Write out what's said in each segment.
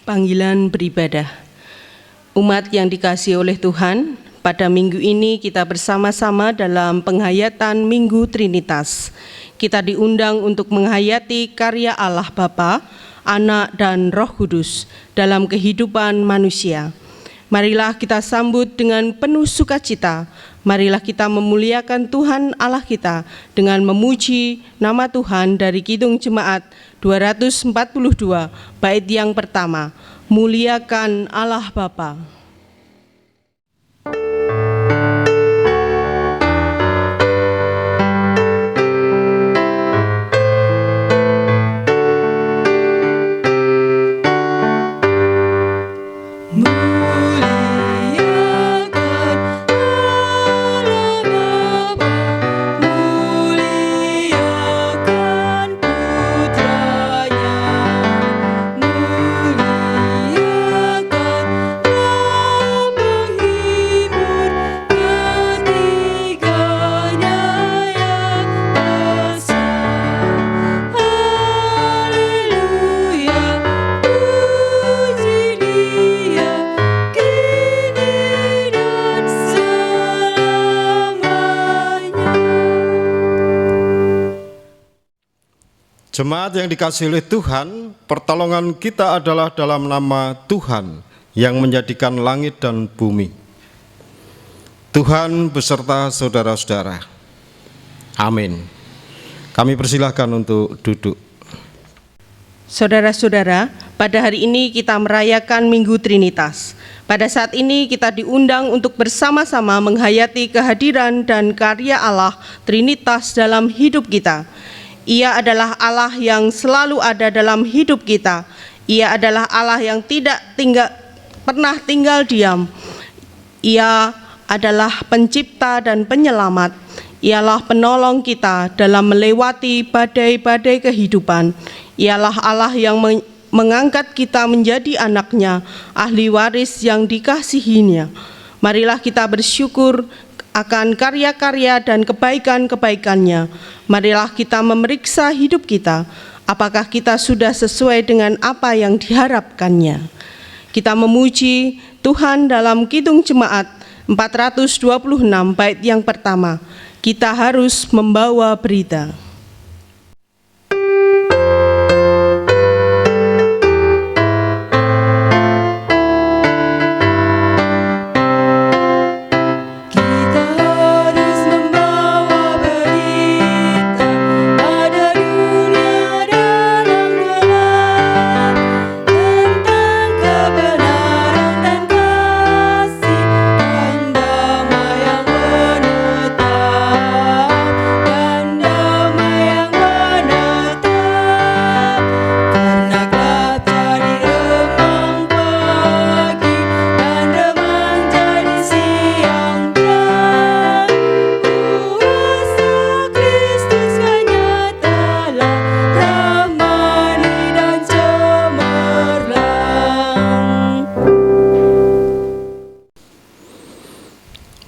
Panggilan beribadah. Umat yang dikasihi oleh Tuhan, pada minggu ini kita bersama-sama dalam penghayatan Minggu Trinitas. Kita diundang untuk menghayati karya Allah Bapa, Anak, dan Roh Kudus dalam kehidupan manusia. Marilah kita sambut dengan penuh sukacita. Marilah kita memuliakan Tuhan Allah kita dengan memuji nama Tuhan dari Kidung Jemaat 242, bait yang pertama, muliakan Allah Bapa. Jemaat yang dikasihi oleh Tuhan, pertolongan kita adalah dalam nama Tuhan yang menjadikan langit dan bumi. Tuhan beserta saudara-saudara. Amin. Kami persilahkan untuk duduk. Saudara-saudara, pada hari ini kita merayakan Minggu Trinitas. Pada saat ini kita diundang untuk bersama-sama menghayati kehadiran dan karya Allah Trinitas dalam hidup kita. Ia adalah Allah yang selalu ada dalam hidup kita. Ia adalah Allah yang tidak pernah tinggal diam. Ia adalah pencipta dan penyelamat. Ialah penolong kita dalam melewati badai-badai kehidupan. Ialah Allah yang mengangkat kita menjadi anaknya, ahli waris yang dikasihinya. Marilah kita bersyukur akan karya-karya dan kebaikan-kebaikannya. Marilah kita memeriksa hidup kita, apakah kita sudah sesuai dengan apa yang diharapkannya. Kita memuji Tuhan dalam Kidung Jemaat 426, bait yang pertama, kita harus membawa berita.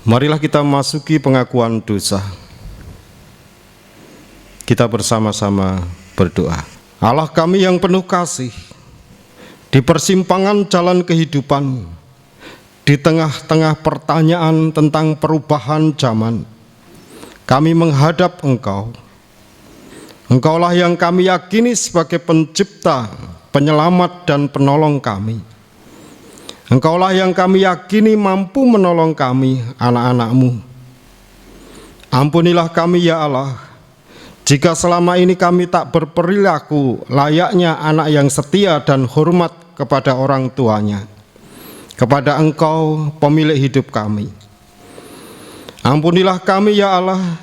Marilah kita memasuki pengakuan dosa. Kita bersama-sama berdoa. Allah kami yang penuh kasih, di persimpangan jalan kehidupan, di tengah-tengah pertanyaan tentang perubahan zaman, kami menghadap Engkau. Engkaulah yang kami yakini sebagai pencipta, penyelamat, dan penolong kami. Engkaulah yang kami yakini mampu menolong kami, anak-anak-Mu. Ampunilah kami ya Allah, jika selama ini kami tak berperilaku layaknya anak yang setia dan hormat kepada orang tuanya, kepada Engkau pemilik hidup kami. Ampunilah kami ya Allah,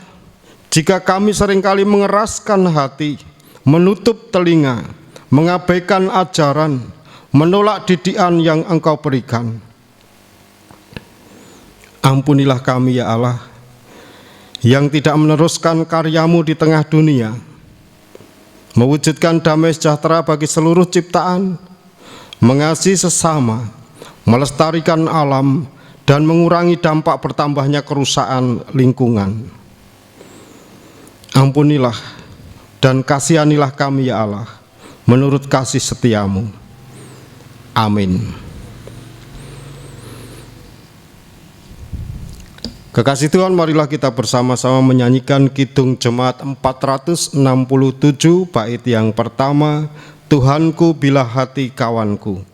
jika kami seringkali mengeraskan hati, menutup telinga, mengabaikan ajaran, menolak didikan yang Engkau berikan. Ampunilah kami ya Allah, yang tidak meneruskan karya-Mu di tengah dunia, mewujudkan damai sejahtera bagi seluruh ciptaan, mengasihi sesama, melestarikan alam, dan mengurangi dampak bertambahnya kerusakan lingkungan. Ampunilah dan kasihanilah kami ya Allah, menurut kasih setia-Mu. Amin. Kekasih Tuhan, marilah kita bersama-sama menyanyikan Kidung Jemaat 467 bait yang pertama, Tuhanku bila hati kawanku.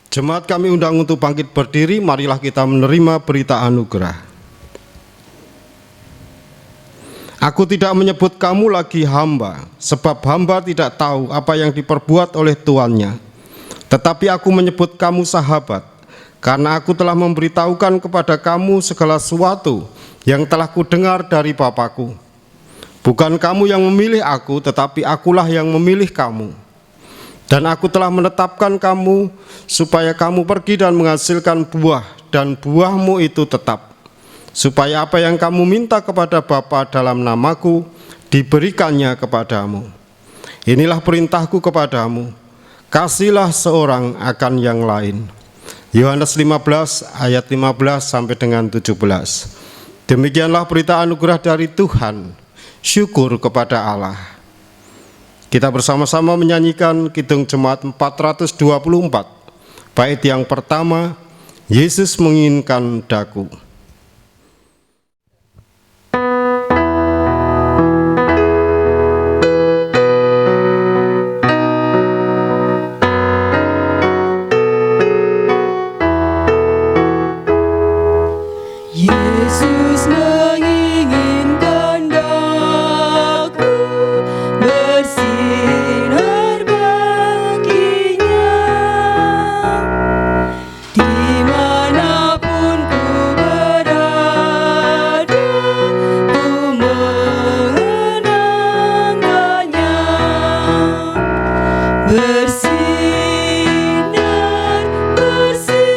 Jemaat kami undang untuk bangkit berdiri, marilah kita menerima berita anugerah. Aku tidak menyebut kamu lagi hamba, sebab hamba tidak tahu apa yang diperbuat oleh tuannya. Tetapi aku menyebut kamu sahabat, karena aku telah memberitahukan kepada kamu segala sesuatu yang telah kudengar dari Bapa-Ku. Bukan kamu yang memilih aku, tetapi akulah yang memilih kamu. Dan aku telah menetapkan kamu supaya kamu pergi dan menghasilkan buah, dan buahmu itu tetap, supaya apa yang kamu minta kepada Bapa dalam namaku diberikannya kepadamu. Inilah perintahku kepadamu, kasihlah seorang akan yang lain. Yohanes 15 ayat 15 sampai dengan 17. Demikianlah berita anugerah dari Tuhan. Syukur kepada Allah. Kita bersama-sama menyanyikan Kidung Jemaat 424, bait yang pertama, Yesus menginginkan daku. Yesus menginginkan daku bersinar baginya, dimanapun ku berada, ku mengenangkannya. Bersinar, bersinar,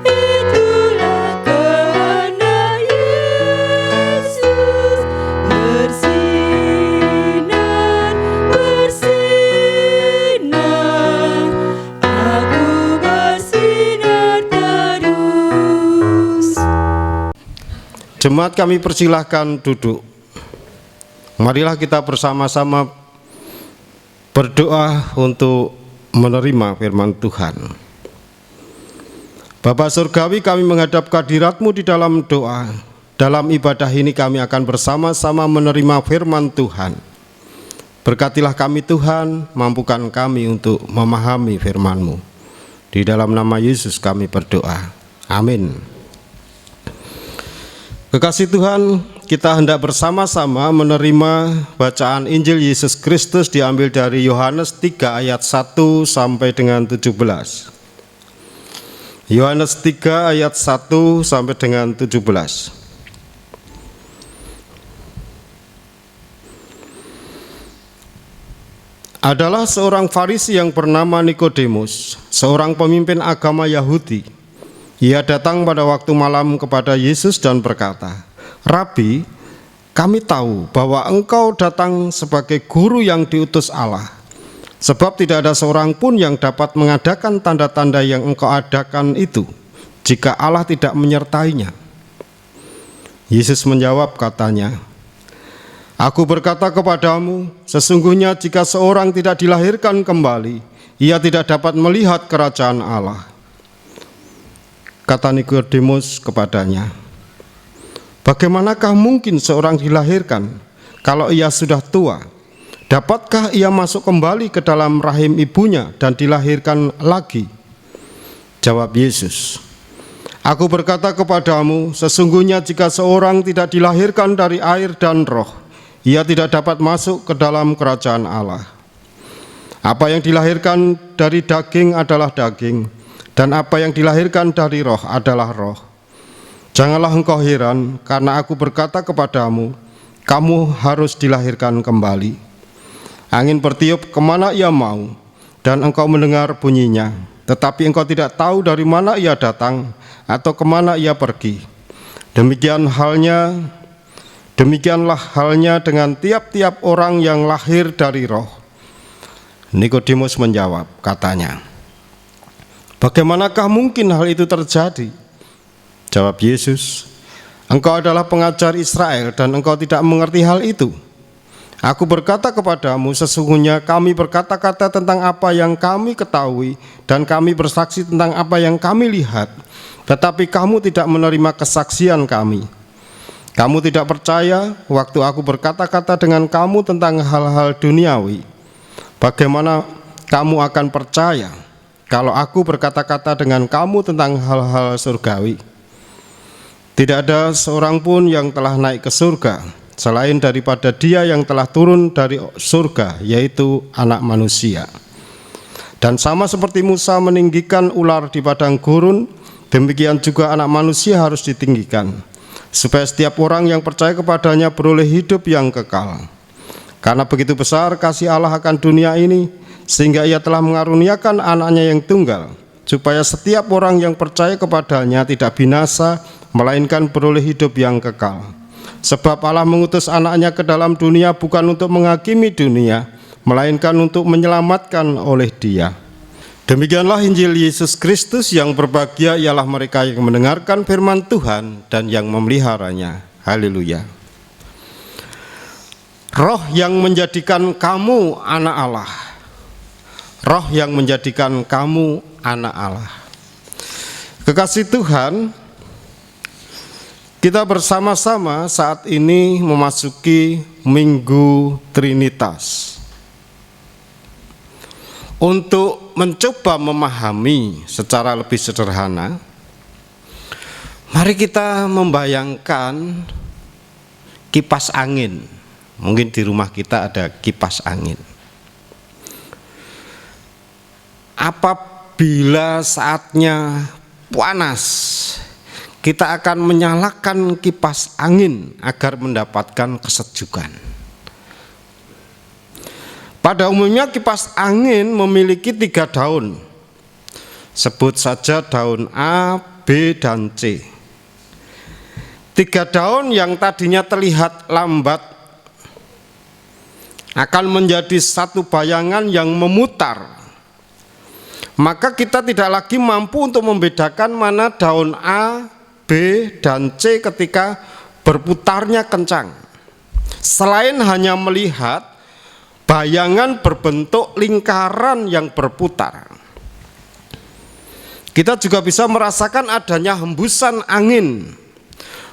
itulah kehendak Yesus. Bersinar, bersinar, aku bersinar terus. Jemaat kami persilahkan duduk. Marilah kita bersama-sama berdoa untuk menerima firman Tuhan. Bapa Surgawi, kami menghadap kehadirat-Mu di dalam doa. Dalam ibadah ini kami akan bersama-sama menerima firman Tuhan. Berkatilah kami Tuhan, mampukan kami untuk memahami firman-Mu. Di dalam nama Yesus kami berdoa. Amin. Kekasih Tuhan, kita hendak bersama-sama menerima bacaan Injil Yesus Kristus diambil dari Yohanes 3 ayat 1 sampai dengan 17. Yohanes 3 ayat 1 sampai dengan 17. Adalah seorang Farisi yang bernama Nikodemus, seorang pemimpin agama Yahudi. Ia datang pada waktu malam kepada Yesus dan berkata, "Rabi, kami tahu bahwa Engkau datang sebagai guru yang diutus Allah, sebab tidak ada seorang pun yang dapat mengadakan tanda-tanda yang Engkau adakan itu, jika Allah tidak menyertainya." Yesus menjawab katanya, Aku berkata kepadamu, sesungguhnya jika seorang tidak dilahirkan kembali, ia tidak dapat melihat kerajaan Allah. Kata Nikodemus kepadanya, bagaimanakah mungkin seorang dilahirkan kalau ia sudah tua? Dapatkah ia masuk kembali ke dalam rahim ibunya dan dilahirkan lagi? Jawab Yesus, aku berkata kepadamu, sesungguhnya jika seorang tidak dilahirkan dari air dan roh, ia tidak dapat masuk ke dalam kerajaan Allah. Apa yang dilahirkan dari daging adalah daging, dan apa yang dilahirkan dari roh adalah roh. Janganlah engkau heran, karena aku berkata kepadamu, kamu harus dilahirkan kembali. Angin bertiup kemana ia mau, dan engkau mendengar bunyinya, tetapi engkau tidak tahu dari mana ia datang, atau kemana ia pergi. Demikianlah halnya dengan tiap-tiap orang yang lahir dari roh. Nikodemus menjawab, katanya, bagaimanakah mungkin hal itu terjadi? Jawab Yesus, engkau adalah pengajar Israel dan engkau tidak mengerti hal itu. Aku berkata kepadamu, sesungguhnya kami berkata-kata tentang apa yang kami ketahui dan kami bersaksi tentang apa yang kami lihat, tetapi kamu tidak menerima kesaksian kami. Kamu tidak percaya waktu aku berkata-kata dengan kamu tentang hal-hal duniawi. Bagaimana kamu akan percaya kalau aku berkata-kata dengan kamu tentang hal-hal surgawi? Tidak ada seorang pun yang telah naik ke surga selain daripada Dia yang telah turun dari surga, yaitu Anak Manusia. Dan sama seperti Musa meninggikan ular di padang gurun, demikian juga Anak Manusia harus ditinggikan, supaya setiap orang yang percaya kepadanya beroleh hidup yang kekal. Karena begitu besar kasih Allah akan dunia ini, sehingga Ia telah mengaruniakan anaknya yang tunggal, supaya setiap orang yang percaya kepadanya tidak binasa, melainkan beroleh hidup yang kekal. Sebab Allah mengutus anaknya ke dalam dunia bukan untuk menghakimi dunia, melainkan untuk menyelamatkan oleh Dia. Demikianlah Injil Yesus Kristus. Yang berbahagia ialah mereka yang mendengarkan firman Tuhan dan yang memeliharanya. Haleluya. Roh yang menjadikan kamu anak Allah. Roh yang menjadikan kamu anak Allah. Kekasih Tuhan, kita bersama-sama saat ini memasuki Minggu Trinitas. Untuk mencoba memahami secara lebih sederhana, mari kita membayangkan kipas angin. Mungkin di rumah kita ada kipas angin. Apabila saatnya panas, kita akan menyalakan kipas angin agar mendapatkan kesejukan. Pada umumnya kipas angin memiliki 3 daun. Sebut saja daun A, B, dan C. 3 daun yang tadinya terlihat lambat akan menjadi satu bayangan yang memutar. Maka kita tidak lagi mampu untuk membedakan mana daun A, B, dan C ketika berputarnya kencang. Selain hanya melihat bayangan berbentuk lingkaran yang berputar, kita juga bisa merasakan adanya hembusan angin.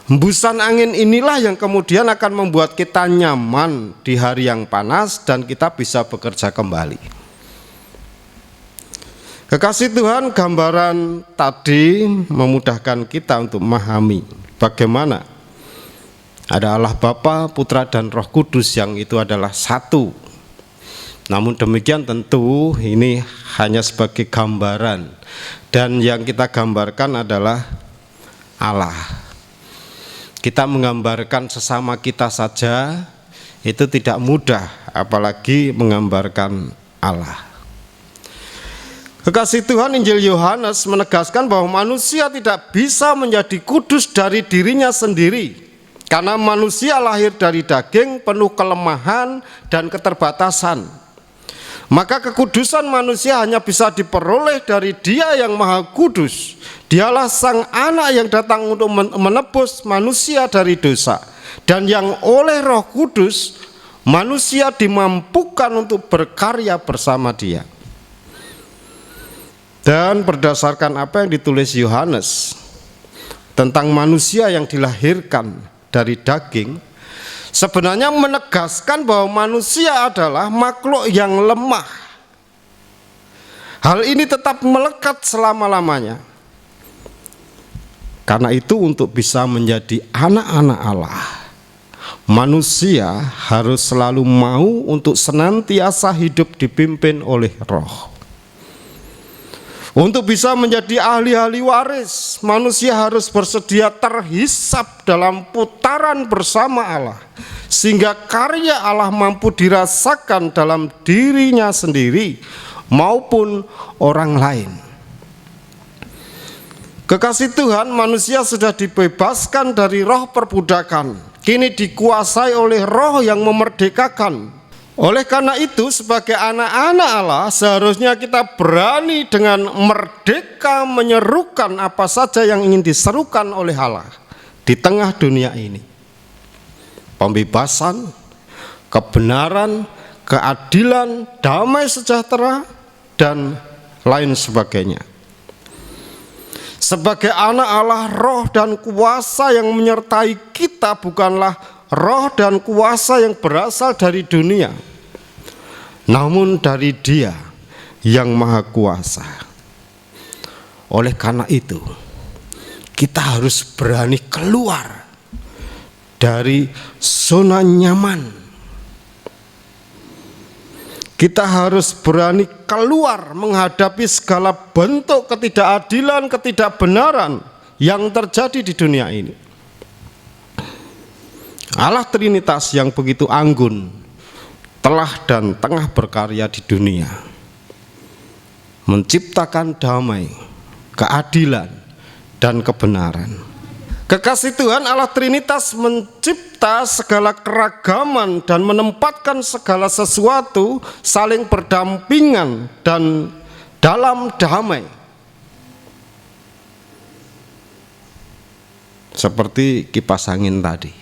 Hembusan angin inilah yang kemudian akan membuat kita nyaman di hari yang panas dan kita bisa bekerja kembali. Kekasih Tuhan, gambaran tadi memudahkan kita untuk memahami bagaimana ada Allah Bapa, Putra, dan Roh Kudus yang itu adalah satu. Namun demikian tentu ini hanya sebagai gambaran, dan yang kita gambarkan adalah Allah. Kita menggambarkan sesama kita saja itu tidak mudah, apalagi menggambarkan Allah. Kekasih Tuhan, Injil Yohanes menegaskan bahwa manusia tidak bisa menjadi kudus dari dirinya sendiri, karena manusia lahir dari daging, penuh kelemahan dan keterbatasan. Maka kekudusan manusia hanya bisa diperoleh dari Dia yang Maha Kudus. Dialah Sang Anak yang datang untuk menebus manusia dari dosa. dan yang oleh Roh Kudus manusia dimampukan untuk berkarya bersama Dia. Dan berdasarkan apa yang ditulis Yohanes tentang manusia yang dilahirkan dari daging, sebenarnya menegaskan bahwa manusia adalah makhluk yang lemah. Hal ini tetap melekat selama-lamanya. Karena itu untuk bisa menjadi anak-anak Allah, manusia harus selalu mau untuk senantiasa hidup dipimpin oleh Roh. Untuk bisa menjadi ahli-ahli waris, manusia harus bersedia terhisap dalam putaran bersama Allah, sehingga karya Allah mampu dirasakan dalam dirinya sendiri maupun orang lain. Kekasih Tuhan, manusia sudah dibebaskan dari roh perbudakan, kini dikuasai oleh Roh yang memerdekakan. Oleh karena itu, sebagai anak-anak Allah, seharusnya kita berani dengan merdeka menyerukan apa saja yang ingin diserukan oleh Allah di tengah dunia ini. Pembebasan, kebenaran, keadilan, damai sejahtera, dan lain sebagainya. Sebagai anak Allah, roh dan kuasa yang menyertai kita bukanlah roh dan kuasa yang berasal dari dunia, namun dari Dia yang Maha Kuasa. Oleh karena itu, kita harus berani keluar dari zona nyaman. Kita harus berani keluar menghadapi segala bentuk ketidakadilan, ketidakbenaran yang terjadi di dunia ini. Allah Trinitas yang begitu anggun telah dan tengah berkarya di dunia, menciptakan damai, keadilan, dan kebenaran. Kekasih Tuhan, Allah Trinitas mencipta segala keragaman dan menempatkan segala sesuatu saling berdampingan dan dalam damai. Seperti kipas angin tadi.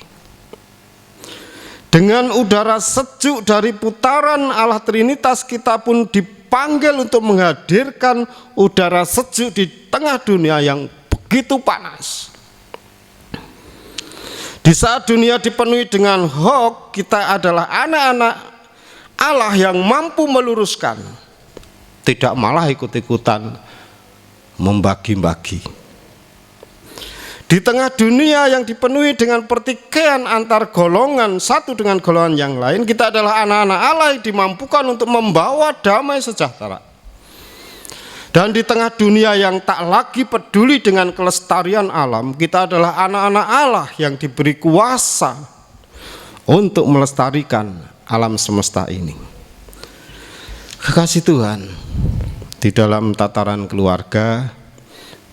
Dengan udara sejuk dari putaran Allah Trinitas, kita pun dipanggil untuk menghadirkan udara sejuk di tengah dunia yang begitu panas. Di saat dunia dipenuhi dengan hoak, kita adalah anak-anak Allah yang mampu meluruskan, tidak malah ikut-ikutan membagi-bagi. Di tengah dunia yang dipenuhi dengan pertikaian antar golongan satu dengan golongan yang lain, kita adalah anak-anak Allah yang dimampukan untuk membawa damai sejahtera. Dan di tengah dunia yang tak lagi peduli dengan kelestarian alam, kita adalah anak-anak Allah yang diberi kuasa untuk melestarikan alam semesta ini. Kekasih Tuhan, di dalam tataran keluarga,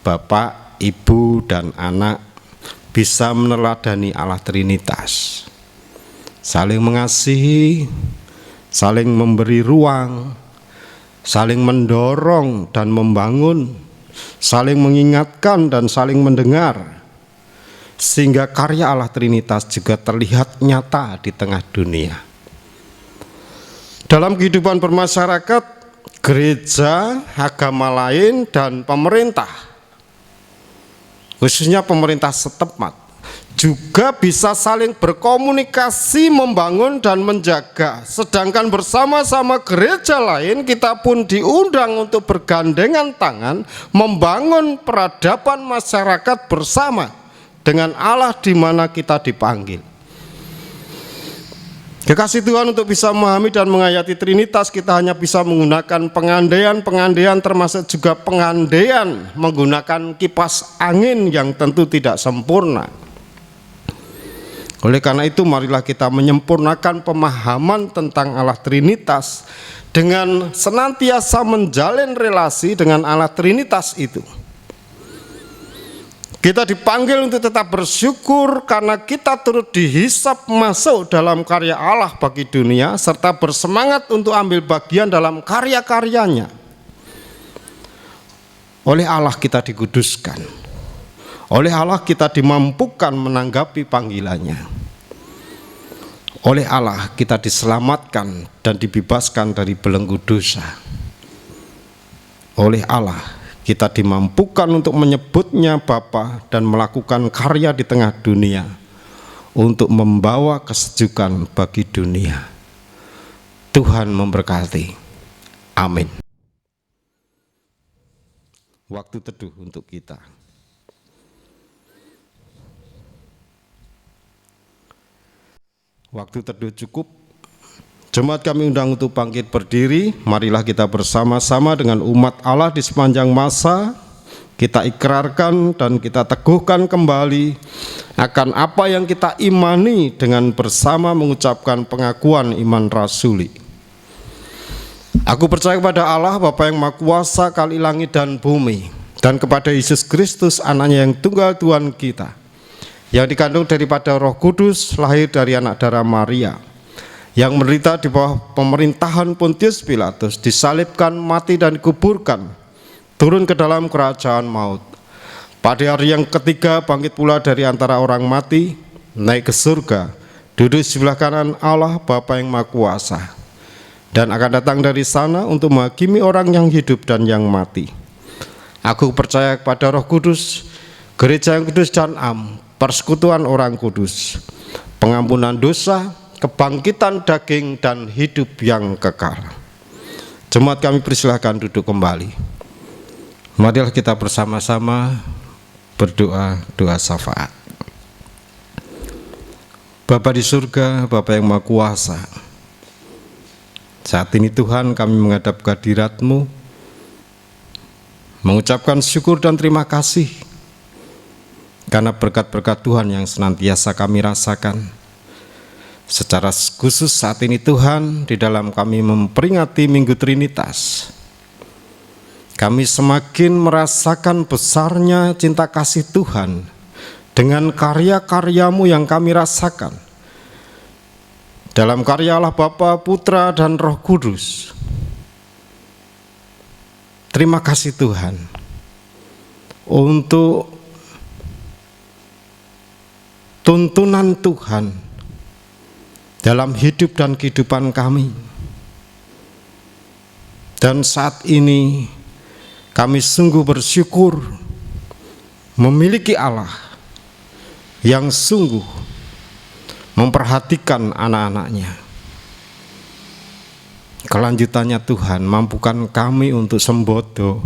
bapak, ibu, dan anak bisa meneladani Allah Trinitas, saling mengasihi, saling memberi ruang, saling mendorong dan membangun, saling mengingatkan dan saling mendengar, sehingga karya Allah Trinitas juga terlihat nyata di tengah dunia. Dalam kehidupan bermasyarakat, gereja, agama lain, dan pemerintah, khususnya pemerintah setempat, juga bisa saling berkomunikasi, membangun dan menjaga. Sedangkan bersama-sama gereja lain, kita pun diundang untuk bergandengan tangan membangun peradaban masyarakat bersama dengan Allah di mana kita dipanggil. Kekasih Tuhan, untuk bisa memahami dan menghayati Trinitas, kita hanya bisa menggunakan pengandaian termasuk juga pengandaian menggunakan kipas angin yang tentu tidak sempurna. Oleh karena itu, marilah kita menyempurnakan pemahaman tentang Allah Trinitas dengan senantiasa menjalin relasi dengan Allah Trinitas itu. Kita dipanggil untuk tetap bersyukur karena kita turut dihisap masuk dalam karya Allah bagi dunia, serta bersemangat untuk ambil bagian dalam karya-karyanya. Oleh Allah kita dikuduskan, oleh Allah kita dimampukan menanggapi panggilannya. Oleh Allah kita diselamatkan dan dibebaskan dari belenggu dosa. Oleh Allah kita dimampukan untuk menyebutnya Bapa dan melakukan karya di tengah dunia untuk membawa kesejukan bagi dunia. Tuhan memberkati. Amin. Waktu teduh untuk kita. Waktu teduh cukup. Jemaat kami undang untuk bangkit berdiri. Marilah kita bersama-sama dengan umat Allah di sepanjang masa kita ikrarkan dan kita teguhkan kembali akan apa yang kita imani dengan bersama mengucapkan pengakuan iman rasuli. Aku percaya kepada Allah Bapa yang Maha Kuasa kali langit dan bumi, dan kepada Yesus Kristus anaknya yang tunggal Tuhan kita, yang dikandung daripada Roh Kudus, lahir dari anak darah Maria, yang menderita di bawah pemerintahan Pontius Pilatus, disalibkan, mati dan dikuburkan, turun ke dalam kerajaan maut. Pada hari yang ketiga bangkit pula dari antara orang mati, naik ke surga, duduk di sebelah kanan Allah Bapa yang Maha Kuasa, dan akan datang dari sana untuk menghakimi orang yang hidup dan yang mati. Aku percaya kepada Roh Kudus, gereja yang kudus dan am, persekutuan orang kudus, pengampunan dosa, kebangkitan daging dan hidup yang kekal. Jemaat kami persilahkan duduk kembali. Marilah kita bersama-sama berdoa doa syafaat. Bapa di surga, Bapa yang Maha Kuasa, saat ini Tuhan kami menghadap kehadirat-Mu, mengucapkan syukur dan terima kasih karena berkat-berkat Tuhan yang senantiasa kami rasakan. Secara khusus saat ini Tuhan, di dalam kami memperingati Minggu Trinitas, kami semakin merasakan besarnya cinta kasih Tuhan dengan karya-karya-Mu yang kami rasakan dalam karya Allah Bapa, Putra, dan Roh Kudus. Terima kasih Tuhan untuk tuntunan Tuhan dalam hidup dan kehidupan kami. Dan saat ini kami sungguh bersyukur memiliki Allah yang sungguh memperhatikan anak-anaknya. Kelanjutannya Tuhan, mampukan kami untuk sembodo,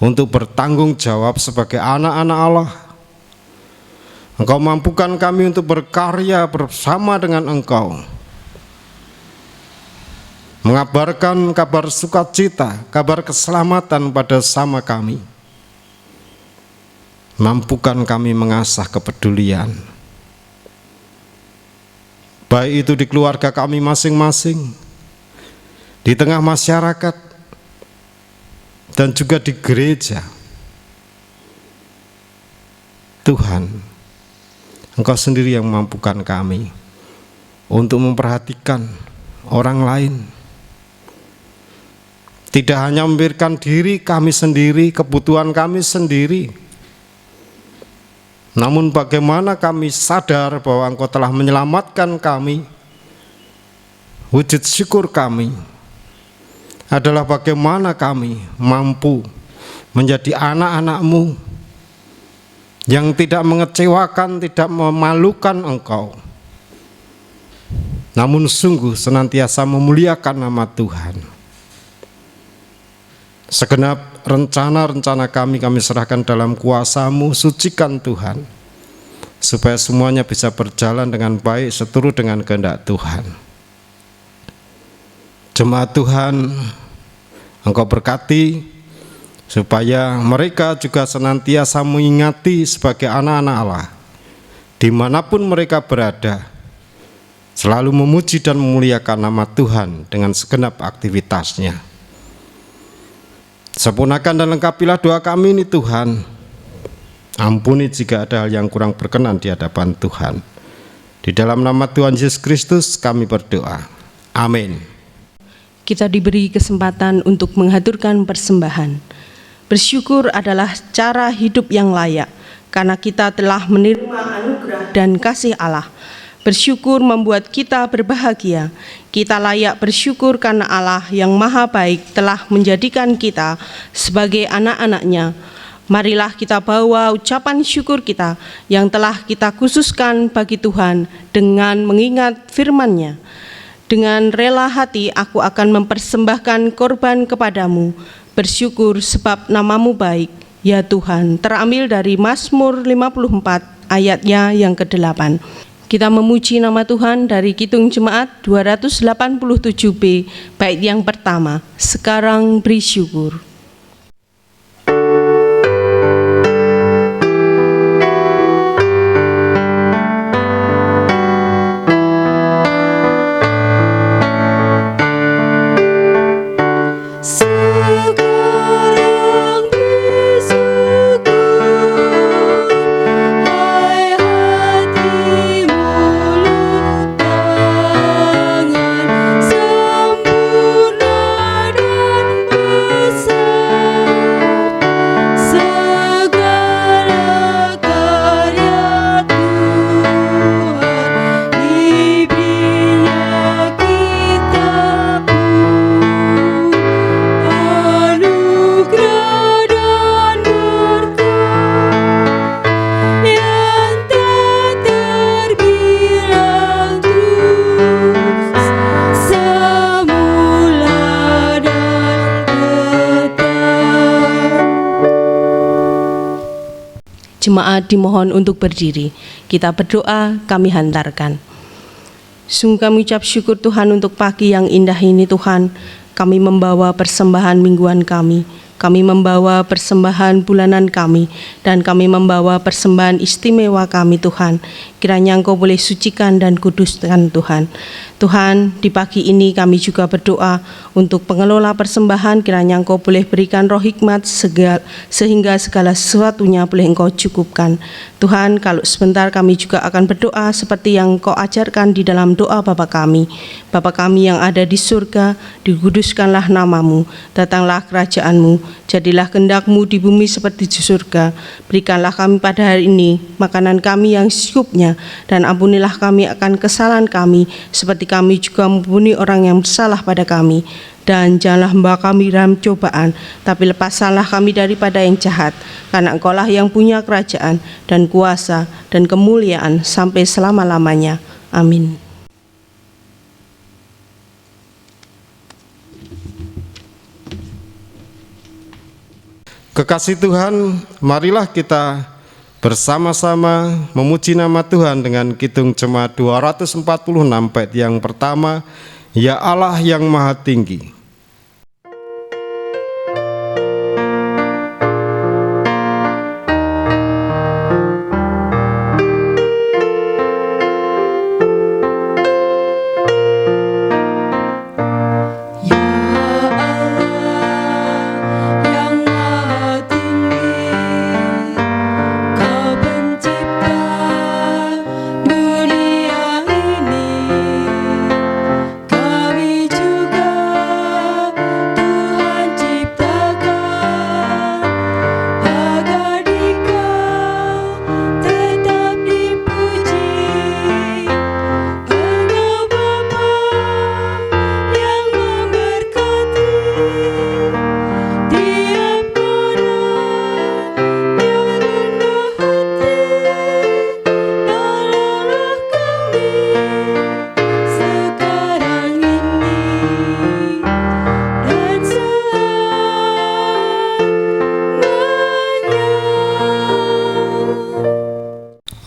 untuk bertanggung jawab sebagai anak-anak Allah. Engkau mampukan kami untuk berkarya bersama dengan Engkau, mengabarkan kabar sukacita, kabar keselamatan pada sama kami. Mampukan kami mengasah kepedulian, baik itu di keluarga kami masing-masing, di tengah masyarakat, dan juga di gereja. Tuhan, Engkau sendiri yang mampukan kami untuk memperhatikan orang lain. Tidak hanya memikirkan diri kami sendiri, kebutuhan kami sendiri, namun bagaimana kami sadar bahwa Engkau telah menyelamatkan kami. Wujud syukur kami adalah bagaimana kami mampu menjadi anak-anak-Mu yang tidak mengecewakan, tidak memalukan Engkau, namun sungguh senantiasa memuliakan nama Tuhan. Segenap rencana-rencana kami serahkan dalam kuasa-Mu, sucikan Tuhan, supaya semuanya bisa berjalan dengan baik seturut dengan kehendak Tuhan. Jemaat Tuhan, Engkau berkati supaya mereka juga senantiasa mengingati sebagai anak-anak Allah, dimanapun mereka berada, selalu memuji dan memuliakan nama Tuhan dengan segenap aktivitasnya. Sempurnakan dan lengkapilah doa kami ini Tuhan. Ampuni jika ada hal yang kurang berkenan di hadapan Tuhan. Di dalam nama Tuhan Yesus Kristus kami berdoa. Amin. Kita diberi kesempatan untuk mengaturkan persembahan. Bersyukur adalah cara hidup yang layak, karena kita telah menerima anugerah dan kasih Allah. Bersyukur membuat kita berbahagia. Kita layak bersyukur karena Allah yang maha baik telah menjadikan kita sebagai anak-anak-Nya. Marilah kita bawa ucapan syukur kita yang telah kita khususkan bagi Tuhan dengan mengingat firman-Nya. Dengan rela hati aku akan mempersembahkan korban kepadamu, bersyukur sebab namamu baik, ya Tuhan. Terambil dari Mazmur 54 ayatnya yang ke-8. Kita memuji nama Tuhan dari Kidung Jemaat 287B, bait yang pertama, Sekarang Beri Syukur. Sekarang bersyukur, hai hati mulut tangan, sempurna dan besar, segala karya Tuhan, diberinya kita pun anugerah dan berkat yang tak terbilang terus, semula dan tetap. Jemaat dimohon untuk berdiri. Kita berdoa, kami hantarkan. Sungguh kami ucap syukur Tuhan untuk pagi yang indah ini Tuhan. Kami membawa persembahan mingguan kami. Kami membawa persembahan bulanan kami. Dan kami membawa persembahan istimewa kami Tuhan. Kiranya Engkau boleh sucikan dan kuduskan Tuhan. Tuhan, di pagi ini kami juga berdoa untuk pengelola persembahan. Kiranya Engkau boleh berikan roh hikmat sehingga segala sesuatunya boleh Engkau cukupkan. Tuhan, kalau sebentar kami juga akan berdoa seperti yang Engkau ajarkan di dalam doa Bapa kami. Bapa kami yang ada di surga, dikuduskanlah namamu, datanglah kerajaan-Mu, jadilah kehendak-Mu di bumi seperti di surga. Berikanlah kami pada hari ini makanan kami yang secukupnya, dan ampunilah kami akan kesalahan kami, seperti kami juga mengampuni orang yang bersalah pada kami. Dan janganlah membawa kami dalam cobaan, tapi lepaskanlah kami daripada yang jahat, karena Engkaulah yang punya kerajaan dan kuasa dan kemuliaan sampai selama-lamanya. Amin. Kekasih Tuhan, marilah kita bersama-sama memuji nama Tuhan dengan Kidung Jemaat 246 bait yang pertama, Ya Allah yang Maha Tinggi.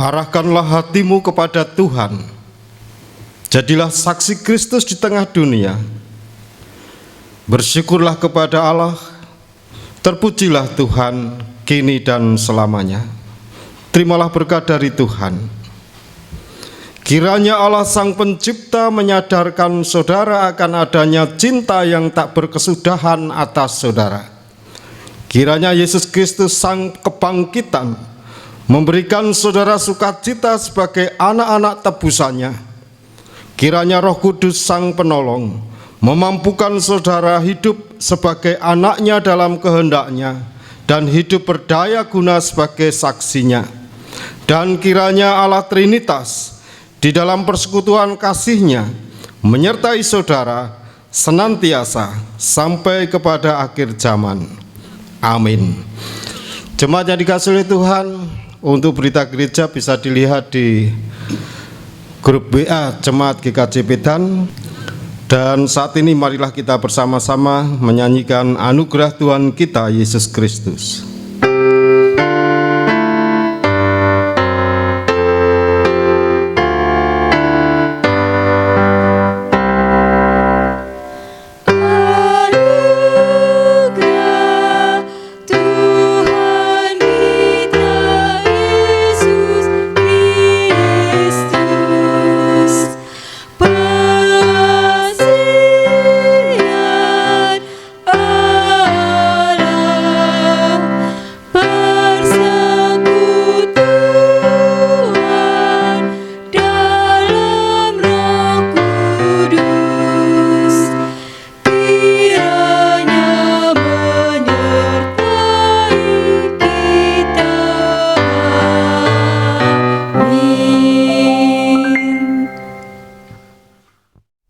Arahkanlah hatimu kepada Tuhan. Jadilah saksi Kristus di tengah dunia. Bersyukurlah kepada Allah. Terpujilah Tuhan kini dan selamanya. Terimalah berkat dari Tuhan. Kiranya Allah Sang Pencipta menyadarkan saudara akan adanya cinta yang tak berkesudahan atas saudara. Kiranya Yesus Kristus Sang Kebangkitan memberikan saudara sukacita sebagai anak-anak tebusannya. Kiranya Roh Kudus Sang Penolong memampukan saudara hidup sebagai anaknya dalam kehendaknya dan hidup berdaya guna sebagai saksinya. Dan kiranya Allah Trinitas di dalam persekutuan kasih-Nya menyertai saudara senantiasa sampai kepada akhir zaman. Amin. Jemaat yang dikasihi oleh Tuhan, untuk berita gereja bisa dilihat di grup WA Jemaat GKJ Medan. Dan saat ini marilah kita bersama-sama menyanyikan anugerah Tuhan kita Yesus Kristus.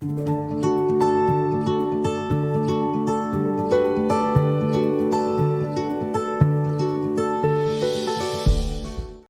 Amin.